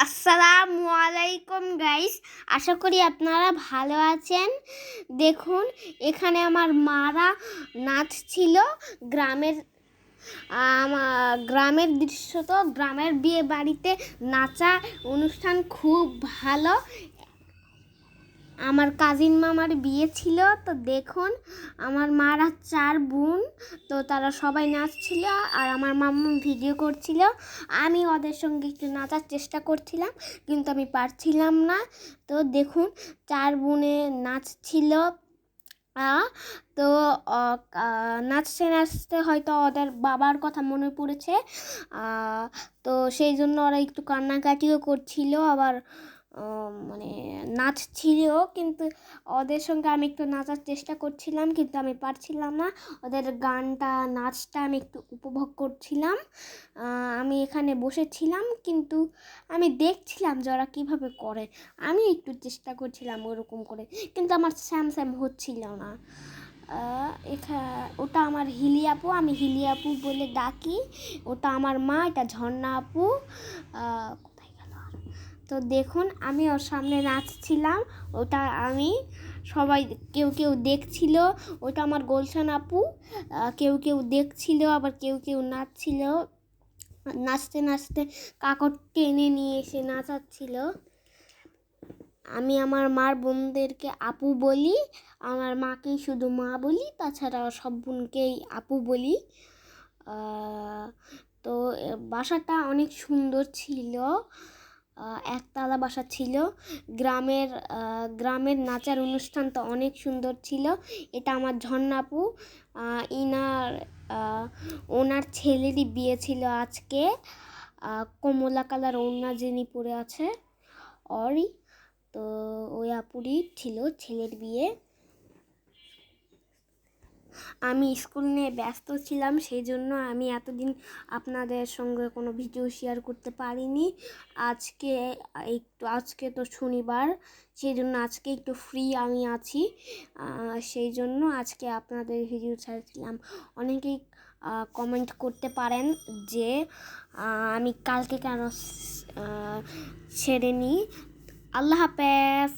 আসসালামু আলাইকুম গাইস, আশা করি আপনারা ভালো আছেন। দেখুন, এখানে আমার মারা নাচছিল। গ্রামের গ্রামের দৃশ্য, তো গ্রামের বিয়ে বাড়িতে নাচা অনুষ্ঠান খুব ভালো। আমার কাজিন মামার বিয়ে ছিল, তো দেখুন আমার মারা 4 বোন, তো তারা সবাই নাচছিল আর আমার মাম্মা ভিডিও করছিল। আমি ওদের সঙ্গে একটু নাচার চেষ্টা করছিলাম, কিন্তু আমি পারছিলাম না। তো দেখুন 4 বোনে নাচছিল। তো নাচতে নাচতে হয়তো ওদের বাবার কথা মনে পড়েছে, তো সেই জন্য ওরা একটু কান্নাকাটিও করছিল, আবার মানে নাচছিল। কিন্তু ওদের সঙ্গে আমি একটু নাচার চেষ্টা করছিলাম, কিন্তু আমি পারছিলাম না। ওদের গানটা, নাচটা আমি একটু উপভোগ করছিলাম। আমি এখানে বসেছিলাম, কিন্তু আমি দেখছিলাম যে ওরা কীভাবে করে। আমি একটু চেষ্টা করছিলাম ওরকম করে, কিন্তু আমার স্যাম হচ্ছিল না। ওটা আমার হিলি আপু, আমি হিলি আপু বলে ডাকি। ওটা আমার মা, এটা ঝর্ণা আপু। কোথায় গেল? তো দেখুন আমি ওর সামনে নাচছিলাম। ওটা আমি, সবাই কেউ কেউ দেখছিল। ওটা আমার গোলশান আপু। কেউ কেউ দেখছিল, আবার কেউ কেউ নাচছিল। নাচতে নাচতে কাকড় টেনে নিয়ে এসে নাচাচ্ছিল। আমি আমার মার বোনদেরকে আপু বলি, আমার মাকেই শুধু মা বলি, তাছাড়া সব বোনকেই আপু বলি। তো বাসাটা অনেক সুন্দর ছিল, একতলা বাসা ছিল। গ্রামের নাচার অনুষ্ঠানটা অনেক সুন্দর ছিল। এটা আমার ঝর্ণা আপু। ওনার ছেলেরই বিয়ে ছিল আজকে। কমলা কালার ওড়না যিনি পরে আছে অরি, তো ওই আপুরই ছিল ছেলের বিয়ে। আমি স্কুল নিয়ে ব্যস্ত ছিলাম, সেই জন্য আমি এতদিন আপনাদের সঙ্গে কোনো ভিডিও শেয়ার করতে পারিনি। আজকে তো শনিবার, সেই জন্য আজকে একটু ফ্রি আমি আছি, সেই জন্য আজকে আপনাদের ভিডিও ছাড়ছিলাম। অনেকেই কমেন্ট করতে পারেন যে আমি কালকে কেন ছেড়ে নিই। আল্লাহ হাফেজ।